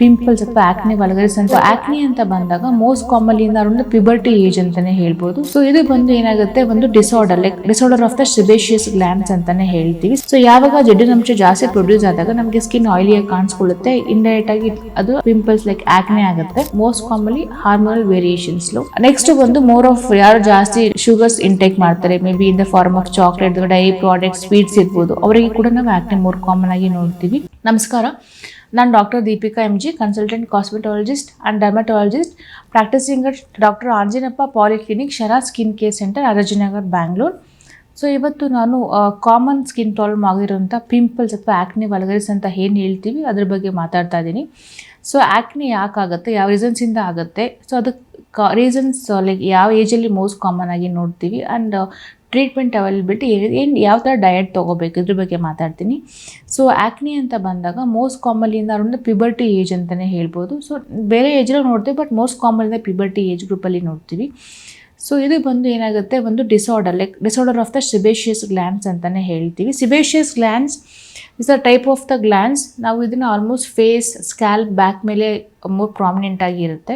Pimples ಅಥವಾ acne ವಲ್ಗರಿಸ್ ಅಂತ acne ಅಂತ ಬಂದಾಗ ಮೋಸ್ಟ್ ಕಾಮನ್ಲಿ ಒಂದು ಪ್ಯೂಬರ್ಟಿ ಏಜ್ ಅಂತಾನೆ ಹೇಳ್ಬೋದು. ಸೊ ಇದು ಬಂದು ಏನಾಗುತ್ತೆ, ಒಂದು disorder like disorder of the sebaceous glands ಅಂತಾನೆ ಹೇಳ್ತೀವಿ. ಸೊ ಯಾವಾಗ ಜಡ್ಡಿನಂಶ ಜಾಸ್ತಿ ಪ್ರೊಡ್ಯೂಸ್ ಆದಾಗ ನಮಗೆ ಸ್ಕಿನ್ ಆಯಿಲಿಯಾಗಿ ಕಾಣಿಸ್ಕೊಳ್ಳುತ್ತೆ, ಇಂಡೈರೆಕ್ಟ್ ಆಗಿ ಅದು ಪಿಂಪಲ್ಸ್ ಲೈಕ್ ಆಕ್ನೆ ಆಗುತ್ತೆ. Most commonly hormonal variations. Next ಬಂದು ಮೋರ್ ಆಫ್ ಯಾರು ಜಾಸ್ತಿ ಶುಗರ್ಸ್ ಇಂಟೇಕ್ ಮಾಡ್ತಾರೆ, may be in the form of chocolate, dairy product, sweets ಇರ್ಬೋದು, ಅವರಿಗೆ ಕೂಡ ನಾವು ಆಕ್ನೆ ಮೋರ್ ಕಾಮನ್ ಆಗಿ ನೋಡ್ತೀವಿ. ನಮಸ್ಕಾರ, ನಾನು doctor Deepika MG, consultant cosmetologist and dermatologist, practising at doctor Anjinappa polyclinic, Shara skin care centre, ಆರ್ಜಿನಗರ್, ಬ್ಯಾಂಗ್ಳೂರ್. ಸೊ ಇವತ್ತು ನಾನು ಕಾಮನ್ ಸ್ಕಿನ್ ಪ್ರಾಬ್ಲಮ್ ಆಗಿರೋಂಥ ಪಿಂಪಲ್ಸ್ ಅಥವಾ ಆಕ್ನೆ ವಲ್ಗರಿಸ್ ಅಂತ ಏನು ಹೇಳ್ತೀವಿ ಅದ್ರ ಬಗ್ಗೆ ಮಾತಾಡ್ತಾ ಇದ್ದೀನಿ. ಸೊ ಆಕ್ನೆ ಯಾಕಾಗುತ್ತೆ, ಯಾವ ರೀಸನ್ಸಿಂದ ಆಗುತ್ತೆ, ಸೊ ಅದಕ್ಕೆ ರೀಸನ್ಸ್ ಲೈಕ್ ಯಾವ ಏಜಲ್ಲಿ ಮೋಸ್ಟ್ ಕಾಮನ್ ಆಗಿ ನೋಡ್ತೀವಿ, ಆ್ಯಂಡ್ ಟ್ರೀಟ್ಮೆಂಟ್ ಅವೈಲಬಿಲಿಟಿ ಏನು, ಯಾವ ಥರ ಡಯಟ್ ತೊಗೋಬೇಕು ಇದ್ರ ಬಗ್ಗೆ ಮಾತಾಡ್ತೀನಿ. ಸೊ ಆಕ್ನಿ ಅಂತ ಬಂದಾಗ ಮೋಸ್ಟ್ ಕಾಮನ್ಲಿ ಒಂದು ಪ್ಯೂಬರ್ಟಿ ಏಜ್ ಅಂತಲೇ ಹೇಳ್ಬೋದು. ಸೊ ಬೇರೆ ಏಜಲ್ಲಿ ನೋಡ್ತೀವಿ, but most commonly puberty age ಗ್ರೂಪಲ್ಲಿ ನೋಡ್ತೀವಿ. ಸೊ ಇದು ಬಂದು ಏನಾಗುತ್ತೆ, ಒಂದು disorder like disorder of the sebaceous glands ಅಂತಲೇ ಹೇಳ್ತೀವಿ. Sebaceous glands is a type of the glands. ನಾವು ಇದನ್ನು ಆಲ್ಮೋಸ್ಟ್ ಫೇಸ್, ಸ್ಕ್ಯಾಲ್ಪ್, ಬ್ಯಾಕ್ ಮೇಲೆ ಮೋರ್ ಪ್ರಾಮಿನೆಂಟ್ ಆಗಿರುತ್ತೆ.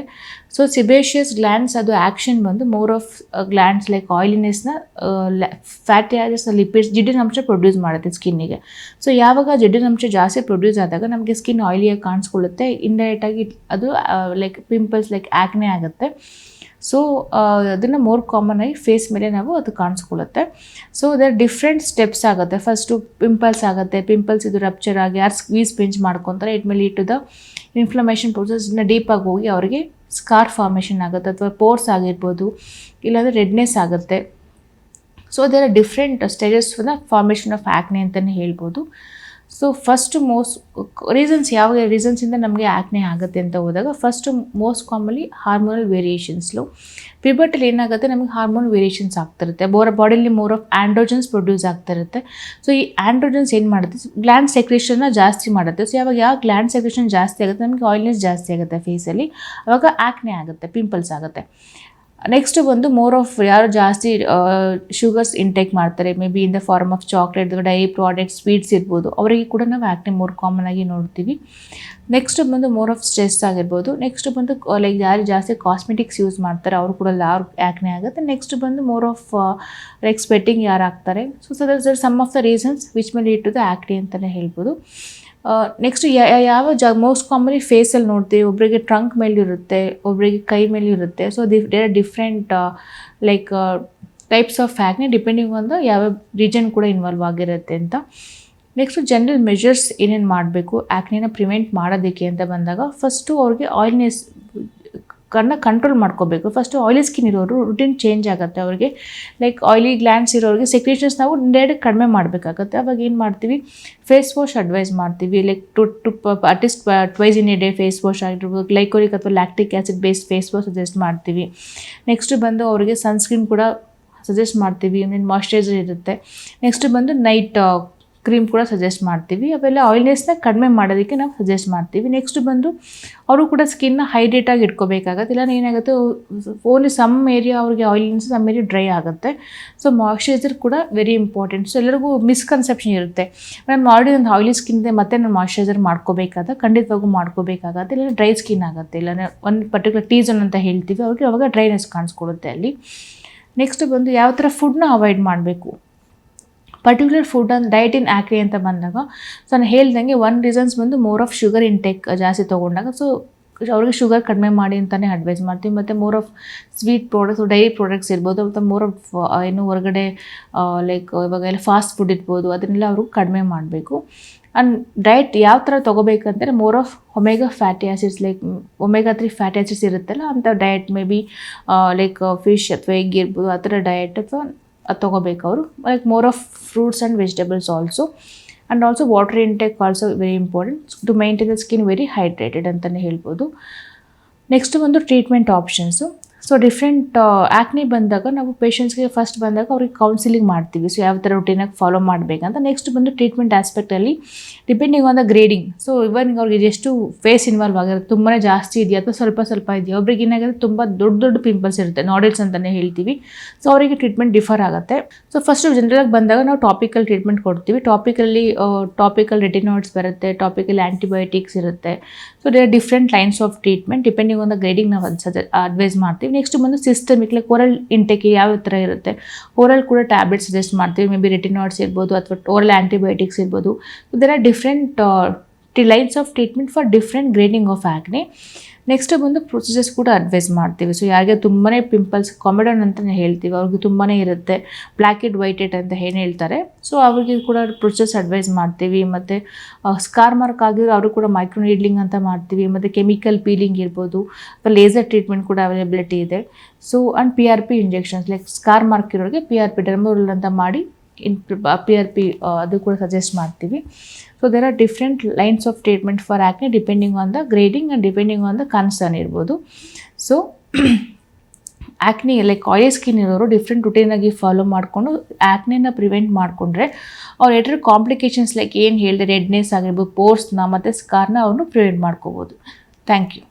ಸೊ ಸಿಬೇಷಿಯಸ್ ಗ್ಲ್ಯಾಂಡ್ಸ್ ಅದು ಆ್ಯಕ್ಷನ್ ಬಂದು ಮೋರ್ ಆಫ್ ಗ್ಲ್ಯಾಂಡ್ಸ್ ಲೈಕ್ ಆಯಿಲಿನೆಸ್ನ, ಫ್ಯಾಟಿ ಆಸಿಡ್ಸ್ನ, ಲಿಪಿಡ್ಸ್, ಜಿಡ್ಡಿನಂಶ ಪ್ರೊಡ್ಯೂಸ್ ಮಾಡುತ್ತೆ ಸ್ಕಿನ್ನಿಗೆ. ಸೊ ಯಾವಾಗ ಜಿಡ್ಡಿನಂಶ ಜಾಸ್ತಿ ಪ್ರೊಡ್ಯೂಸ್ ಆದಾಗ ನಮಗೆ ಸ್ಕಿನ್ ಆಯಿಲಿಯಾಗಿ ಕಾಣಿಸ್ಕೊಳ್ಳುತ್ತೆ, ಇಂಡೈರೆಕ್ಟಾಗಿ ಅದು ಲೈಕ್ ಪಿಂಪಲ್ಸ್ ಲೈಕ್ ಆ್ಯಕ್ನೆ ಆಗುತ್ತೆ. ಸೊ ಅದನ್ನು ಮೋರ್ ಕಾಮನ್ ಆಗಿ ಫೇಸ್ ಮೇಲೆ ನಾವು ಅದು ಕಾಣಿಸ್ಕೊಳ್ಳುತ್ತೆ. ಸೊ ಅದರ ಡಿಫ್ರೆಂಟ್ ಸ್ಟೆಪ್ಸ್ ಆಗುತ್ತೆ. ಫಸ್ಟು ಪಿಂಪಲ್ಸ್ ಆಗುತ್ತೆ. ಪಿಂಪಲ್ಸ್ ಇದು ರಪ್ಚರ್ ಆಗಿ ಯಾರು ಸ್ಕ್ವೀಸ್ ಪಿಂಚ್ ಮಾಡ್ಕೊತಾರೆ, ಇಟ್ ಮೇಲೆ ಇಟ್ಟು ದ ಇನ್ಫ್ಲಮೇಷನ್ ಪ್ರೊಸೆಸ್ನ ಡೀಪಾಗಿ ಹೋಗಿ ಅವರಿಗೆ ಸ್ಕಾರ್ ಫಾರ್ಮೇಷನ್ ಆಗುತ್ತೆ, ಅಥವಾ ಪೋರ್ಸ್ ಆಗಿರ್ಬೋದು, ಇಲ್ಲಾಂದರೆ ರೆಡ್ನೆಸ್ ಆಗುತ್ತೆ. So there are different stages for the formation of acne ಅಂತಲೇ ಹೇಳ್ಬೋದು. ಸೊ ಫಸ್ಟ್ ಯಾವ ರೀಸನ್ಸಿಂದ ನಮಗೆ ಆ್ಯಕ್ನೆ ಆಗುತ್ತೆ ಅಂತ ಹೋದಾಗ, ಫಸ್ಟು ಮೋಸ್ಟ್ ಕಾಮನ್ಲಿ ಹಾರ್ಮೋನಲ್ ವೇರಿಯೇಷನ್ಸ್ಲು. ಪ್ಯೂಬರ್ಟಿಲಿ ಏನಾಗುತ್ತೆ, ನಮಗೆ ಹಾರ್ಮೋನ್ ವೇರಿಯೇಷನ್ಸ್ ಆಗ್ತಿರುತ್ತೆ, ಬಾಡಿಲಿ ಮೋರ್ ಆಫ್ ಆ್ಯಂಡ್ರೋಜನ್ಸ್ ಪ್ರೊಡ್ಯೂಸ್ ಆಗ್ತಿರುತ್ತೆ. ಸೊ ಈ ಆ್ಯಂಡ್ರೋಜನ್ಸ್ ಏನು ಮಾಡುತ್ತೆ, ಗ್ಲ್ಯಾಂಡ್ ಸೆಕ್ರೇಷನ್ನ ಜಾಸ್ತಿ ಮಾಡುತ್ತೆ. ಸೊ ಯಾವಾಗ ಯಾವ ಗ್ಲ್ಯಾಂಡ್ ಸೆಕ್ರೇಷನ್ ಜಾಸ್ತಿ ಆಗುತ್ತೆ, ನಮಗೆ ಆಯಿಲ್ನೆಸ್ ಜಾಸ್ತಿ ಆಗುತ್ತೆ ಫೇಸಲ್ಲಿ, ಆವಾಗ ಆ್ಯಕ್ನೆ ಆಗುತ್ತೆ, ಪಿಂಪಲ್ಸ್ ಆಗುತ್ತೆ. ನೆಕ್ಸ್ಟ್ ಬಂದು ಮೋರ್ ಆಫ್ ಯಾರು ಜಾಸ್ತಿ ಶುಗರ್ಸ್ ಇಂಟೇಕ್ ಮಾಡ್ತಾರೆ, may be in the form of chocolate, dairy product, sweets ಇರ್ಬೋದು, ಅವರಿಗೆ ಕೂಡ ನಾವು ಆ್ಯಕ್ನೆ ಮೋರ್ ಕಾಮನ್ ಆಗಿ ನೋಡ್ತೀವಿ. ನೆಕ್ಸ್ಟ್ ಬಂದು ಮೋರ್ ಆಫ್ ಸ್ಟ್ರೆಸ್ ಆಗಿರ್ಬೋದು. ನೆಕ್ಸ್ಟ್ ಬಂದು ಲೈಕ್ ಯಾರು ಜಾಸ್ತಿ ಕಾಸ್ಮೆಟಿಕ್ಸ್ ಯೂಸ್ ಮಾಡ್ತಾರೆ ಅವರು ಕೂಡ ಅವ್ರ ಆ್ಯಕ್ನೆ ಆಗುತ್ತೆ. ನೆಕ್ಸ್ಟ್ ಬಂದು ಮೋರ್ ಆಫ್ ಲೈಕ್ ಸ್ವೆಟ್ಟಿಂಗ್ ಯಾರು ಆಗ್ತಾರೆ. So there some of the reasons which may lead to the acne ಅಂತಲೇ ಹೇಳ್ಬೋದು. ನೆಕ್ಸ್ಟ್ ಯಾವ ಮೋಸ್ಟ್ ಕಾಮನ್ಲಿ ಫೇಸಲ್ಲಿ ನೋಡ್ತೀವಿ, ಒಬ್ಬರಿಗೆ ಟ್ರಂಕ್ ಮೇಲಿರುತ್ತೆ, ಒಬ್ಬರಿಗೆ ಕೈ ಮೇಲಿರುತ್ತೆ. So there are different like types of acne depending on the ಯಾವ ರೀಜನ್ ಕೂಡ ಇನ್ವಾಲ್ವ್ ಆಗಿರುತ್ತೆ ಅಂತ. ನೆಕ್ಸ್ಟು ಜನರಲ್ ಮೆಷರ್ಸ್ ಏನೇನು ಮಾಡಬೇಕು ಆ್ಯಕ್ನೆನ ಪ್ರಿವೆಂಟ್ ಮಾಡೋದಕ್ಕೆ ಅಂತ ಬಂದಾಗ, ಫಸ್ಟು ಅವ್ರಿಗೆ ಆಯಿಲ್ನೆಸ್ ಕಂಟ್ರೋಲ್ ಮಾಡ್ಕೋಬೇಕು. ಫಸ್ಟು ಆಯಿಲಿ ಸ್ಕಿನ್ ಇರೋರು ರುಟೀನ್ ಚೇಂಜ್ ಆಗುತ್ತೆ ಅವ್ರಿಗೆ, ಲೈಕ್ ಆಯಿಲಿ ಗ್ಲ್ಯಾಂಡ್ಸ್ ಇರೋರಿಗೆ ಸೆಕ್ರೇಷನ್ಸ್ ನಾವು ಡೈರೆಕ್ಟ್ ಕಡಿಮೆ ಮಾಡಬೇಕಾಗತ್ತೆ. ಅವಾಗ ಏನು ಮಾಡ್ತೀವಿ, ಫೇಸ್ ವಾಶ್ ಅಡ್ವೈಸ್ ಮಾಡ್ತೀವಿ, like at least twice in a day face wash ಆಗಿರ್ಬೋದು, ಗ್ಲೈಕೋಲಿಕ್ ಅಥವಾ lactic acid based face wash suggest ಮಾಡ್ತೀವಿ. ನೆಕ್ಸ್ಟ್ ಬಂದು ಅವರಿಗೆ ಸನ್ಸ್ಕ್ರೀನ್ ಕೂಡ ಸಜೆಸ್ಟ್ ಮಾಡ್ತೀವಿ, ಮಾಯ್ಶ್ಚರೈಸರ್ ಇರುತ್ತೆ. ನೆಕ್ಸ್ಟ್ ಬಂದು ನೈಟ್ ಕ್ರೀಮ್ ಕೂಡ ಸಜೆಸ್ಟ್ ಮಾಡ್ತೀವಿ. ಅವೆಲ್ಲ ಆಯಿಲ್ನೆಸ್ನ ಕಡಿಮೆ ಮಾಡೋದಕ್ಕೆ ನಾವು ಸಜೆಸ್ಟ್ ಮಾಡ್ತೀವಿ. ನೆಕ್ಸ್ಟ್ ಬಂದು ಅವರು ಕೂಡ ಸ್ಕಿನ್ನ ಹೈಡ್ರೇಟಾಗಿ ಇಟ್ಕೋಬೇಕಾಗತ್ತೆ, ಇಲ್ಲ ಏನಾಗುತ್ತೆ ಓನ್ಲಿ ಸಮ್ ಏರಿಯಾ ಅವ್ರಿಗೆ ಆಯಿಲ್ನೆಸ್, ಸಮ್ ಏರಿಯಾ ಡ್ರೈ ಆಗುತ್ತೆ. ಸೊ ಮಾಯ್ಶ್ಚರೈಸರ್ ಕೂಡ ವೆರಿ ಇಂಪಾರ್ಟೆಂಟ್. ಸೊ ಎಲ್ಲರಿಗೂ ಮಿಸ್ಕನ್ಸೆಪ್ಷನ್ ಇರುತ್ತೆ, ನಾನು ಆಲ್ರೆಡಿ ಒಂದು ಆಯಿಲಿ ಸ್ಕಿನ್ ಇದೆ ಮತ್ತೆ ನಾನು ಮಾಯ್ಶ್ಚರೈಸರ್ ಮಾಡ್ಕೋಬೇಕಾದ, ಖಂಡಿತವಾಗೂ ಮಾಡ್ಕೋಬೇಕಾಗತ್ತೆ, ಇಲ್ಲ ಡ್ರೈ ಸ್ಕಿನ್ ಆಗುತ್ತೆ, ಇಲ್ಲ ಒಂದು ಪರ್ಟಿಕ್ಯುಲರ್ ಟೀ ಝೋನ್ ಅಂತ ಹೇಳ್ತೀವಿ, ಅವ್ರಿಗೆ ಅವಾಗ ಡ್ರೈನೆಸ್ ಕಾಣಿಸ್ಕೊಳ್ಳುತ್ತೆ ಅಲ್ಲಿ. ನೆಕ್ಸ್ಟ್ ಬಂದು ಯಾವ ಥರ ಫುಡ್ನ ಅವಾಯ್ಡ್ ಮಾಡಬೇಕು, particular food and diet in acne ಅಂತ ಬಂದಾಗ, ಸೊ ನಾನು ಹೇಳ್ದಂಗೆ ಒನ್ ರೀಸನ್ಸ್ ಬಂದು ಮೋರ್ ಆಫ್ ಶುಗರ್ ಇಂಟೇಕ್ ಜಾಸ್ತಿ ತೊಗೊಂಡಾಗ, ಸೊ ಅವ್ರಿಗೆ ಶುಗರ್ ಕಡಿಮೆ ಮಾಡಿ ಅಂತಲೇ ಅಡ್ವೈಸ್ ಮಾಡ್ತೀವಿ. ಮತ್ತು more of sweet products, dairy products ಇರ್ಬೋದು, ಮತ್ತು ಮೋರ್ ಆಫ್ ಏನು ಹೊರಗಡೆ ಲೈಕ್ ಇವಾಗೆಲ್ಲ ಫಾಸ್ಟ್ ಫುಡ್ ಇರ್ಬೋದು, ಅದನ್ನೆಲ್ಲ ಅವರು ಕಡಿಮೆ ಮಾಡಬೇಕು. ಆ್ಯಂಡ್ ಡಯಟ್ ಯಾವ ಥರ ತೊಗೋಬೇಕಂದರೆ more of omega fatty acids, like omega 3 fatty acids ಇರುತ್ತಲ್ಲ ಅಂಥ diet, may be like fish ಅಥವಾ ಎಗ್ ಇರ್ಬೋದು, ಆ ಥರ ಡಯಟ್ ಅಥವಾ ಅದು ತೊಗೋಬೇಕು ಅವರು. Like more of fruits and vegetables also, and also water intake also very important to maintain the skin very hydrated ಅಂತಲೇ ಹೇಳ್ಬೋದು. ನೆಕ್ಸ್ಟ್ ಒಂದು treatment options. So different acne ಬಂದಾಗ ನಾವು ಪೇಷಂಟ್ಸ್ಗೆ ಫಸ್ಟ್ ಬಂದಾಗ ಅವ್ರಿಗೆ ಕೌನ್ಸಿಲಿಂಗ್ ಮಾಡ್ತೀವಿ, ಸೊ ಯಾವ ಥರ ರುಟೀನಾಗಿ ಫಾಲೋ ಮಾಡಬೇಕಂತ. ನೆಕ್ಸ್ಟ್ ಬಂದು ಟ್ರೀಟ್ಮೆಂಟ್ ಆಸ್ಪೆಕ್ಟಲ್ಲಿ depending on the grading. So even ಅವ್ರಿಗೆ ಎಷ್ಟು ಫೇಸ್ ಇನ್ವಾಲ್ವ್ ಆಗಿರುತ್ತೆ, ತುಂಬಾ ಜಾಸ್ತಿ ಇದೆಯಾ ಅಥವಾ ಸ್ವಲ್ಪ ಇದೆಯಾ. ಒಬ್ರಿಗೆ ಏನಾಗುತ್ತೆ ತುಂಬ ದೊಡ್ಡ ಪಿಂಪಲ್ಸ್ ಇರುತ್ತೆ, ನಾಡಿಲ್ಸ್ ಅಂತಲೇ ಹೇಳ್ತೀವಿ. ಸೊ ಅವರಿಗೆ ಟ್ರೀಟ್ಮೆಂಟ್ ಡಿಫರ್ ಆಗುತ್ತೆ. ಸೊ ಫಸ್ಟು ಜನರಲಾಗಿ ಬಂದಾಗ ನಾವು ಟಾಪಿಕಲ್ ಟ್ರೀಟ್ಮೆಂಟ್ ಕೊಡ್ತೀವಿ. ಟಾಪಿಕಲ್ ರೆಟಿನಾಯ್ಡ್ಸ್ ಬರುತ್ತೆ, ಟಾಪಿಕಲ್ ಆ್ಯಂಟಿಬಯೋಟಿಕ್ಸ್ ಇರುತ್ತೆ. So there are different lines of treatment depending on the grading ನಾವು ಅಡ್ವೈಸ್ ಮಾಡ್ತೀವಿ. ನೆಕ್ಸ್ಟ್ ಬಂದು ಸಿಸ್ಟಮಿಕ್ ಲೈಕ್ ಓರಲ್ ಇಂಟೇಕ್ ಯಾವ ಥರ ಇರುತ್ತೆ, ಓರಲ್ ಕೂಡ ಟ್ಯಾಬ್ಲೆಟ್ಸ್ ಸಜೆಸ್ಟ್ ಮಾಡ್ತೀವಿ, ಮೇ ಬಿ ರೆಟಿನಾಯ್ಡ್ಸ್ ಇರ್ಬೋದು ಅಥವಾ ಓರಲ್ ಆ್ಯಂಟಿಬಯೋಟಿಕ್ಸ್ ಇರ್ಬೋದು. There are different lines of treatment for different grading of acne. Next ಬಂದು ಪ್ರೊಸೀಜರ್ಸ್ ಕೂಡ ಅಡ್ವೈಸ್ ಮಾಡ್ತೀವಿ. ಸೊ ಯಾರಿಗೆ ತುಂಬಾ ಪಿಂಪಲ್ಸ್ ಕಾಮಿಡನ್ ಅಂತಲೇ ಹೇಳ್ತೀವಿ, ಅವ್ರಿಗೆ ತುಂಬಾ ಇರುತ್ತೆ, ಬ್ಲ್ಯಾಕ್ ಹೆಡ್ ವೈಟ್ ಹೆಡ್ ಅಂತ ಏನು ಹೇಳ್ತಾರೆ, ಸೊ ಅವ್ರಿಗೆ ಕೂಡ ಪ್ರೊಸೀಜರ್ಸ್ ಅಡ್ವೈಸ್ ಮಾಡ್ತೀವಿ. ಮತ್ತು ಸ್ಕಾರ್ ಮಾರ್ಕ್ ಆಗಿರೋ ಅವರು ಕೂಡ ಮೈಕ್ರೋ ನೀಡ್ಲಿಂಗ್ ಅಂತ ಮಾಡ್ತೀವಿ, ಮತ್ತು ಕೆಮಿಕಲ್ ಪೀಲಿಂಗ್ ಇರ್ಬೋದು ಅಥವಾ ಲೇಸರ್ ಟ್ರೀಟ್ಮೆಂಟ್ ಕೂಡ ಅವೈಲಬಿಲಿಟಿ ಇದೆ. So and PRP injections like scar mark ಇರೋರಿಗೆ PRP ಡರ್ಮೋರಲ್ ಅಂತ ಮಾಡಿ PRP ಅದು ಕೂಡ ಸಜೆಸ್ಟ್ ಮಾಡ್ತೀವಿ. So there are different lines of treatment for acne depending on the grading and depending on the concern ಇರ್ಬೋದು. So acne like oil skin ಇರೋರು different ರುಟೀನಾಗಿ follow ಮಾಡಿಕೊಂಡು ಆ್ಯಕ್ನೆನ ಪ್ರಿವೆಂಟ್ ಮಾಡಿಕೊಂಡ್ರೆ ಅವ್ರು ಎಟರ್ ಕಾಂಪ್ಲಿಕೇಶನ್ಸ್ ಲೈಕ್ ಏನು ಹೇಳಿದೆ ರೆಡ್ನೆಸ್ ಆಗಿರ್ಬೋದು, ಪೋರ್ಸ್ನ ಮತ್ತು ಸ್ಕಾರ್ನ ಅವ್ರನ್ನು ಪ್ರಿವೆಂಟ್ ಮಾಡ್ಕೋಬೋದು. Thank you.